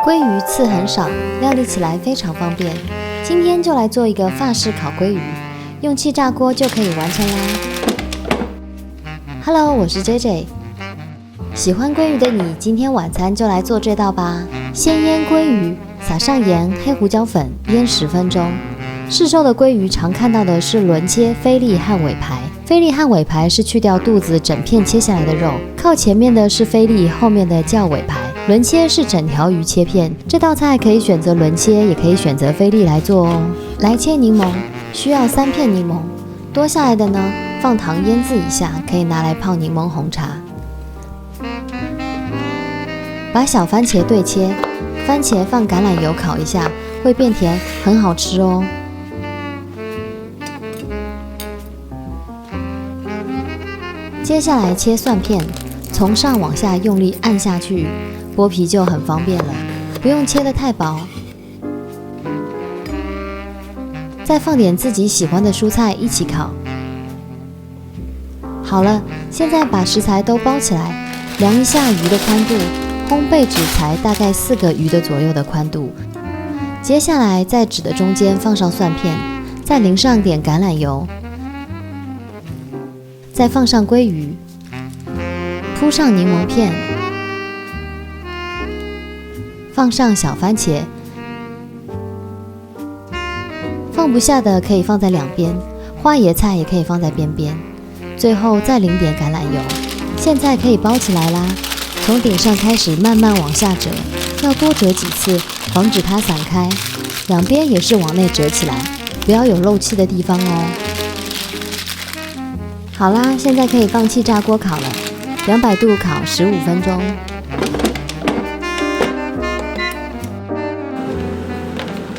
鲑鱼刺很少，料理起来非常方便。今天就来做一个法式烤鲑鱼，用气炸锅就可以完成啦。Hello， 我是 JJ。喜欢鲑鱼的你，今天晚餐就来做这道吧。先腌鲑鱼，撒上盐、黑胡椒粉，腌10分钟。市售的鲑鱼常看到的是轮切、菲力和尾排。菲力和尾排是去掉肚子整片切下来的肉，靠前面的是菲力，后面的叫尾排。轮切是整条鱼切片，这道菜可以选择轮切，也可以选择菲力来做哦。来切柠檬，需要3片柠檬，多下来的呢，放糖腌制一下，可以拿来泡柠檬红茶。把小番茄对切，番茄放橄榄油烤一下，会变甜，很好吃哦。接下来切蒜片，从上往下用力按下去，剥皮就很方便了，不用切得太薄。再放点自己喜欢的蔬菜一起烤。好了，现在把食材都包起来，量一下鱼的宽度，烘焙纸材大概4个鱼的左右的宽度。接下来在纸的中间放上蒜片，再淋上点橄榄油，再放上鲑鱼，铺上柠檬片，放上小番茄，放不下的可以放在两边，花椰菜也可以放在边边，最后再淋点橄榄油。现在可以包起来啦，从顶上开始慢慢往下折，要多折几次，防止它散开。两边也是往内折起来，不要有漏气的地方哦。好啦，现在可以放气炸锅烤了，200度烤15分钟。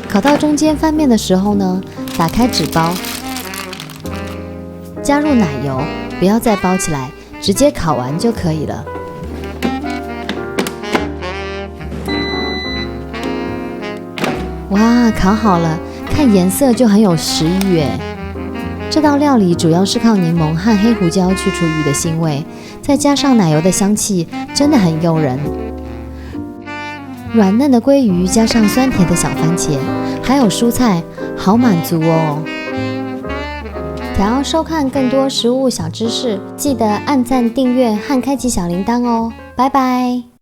烤到中间翻面的时候呢，打开纸包，加入奶油，不要再包起来，直接烤完就可以了。哇，烤好了，看颜色就很有食欲耶。这道料理主要是靠柠檬和黑胡椒去除鱼的腥味，再加上奶油的香气，真的很诱人。软嫩的鲑鱼加上酸甜的小番茄，还有蔬菜，好满足哦。想要收看更多食物小知识，记得按赞、订阅和开启小铃铛哦。拜拜。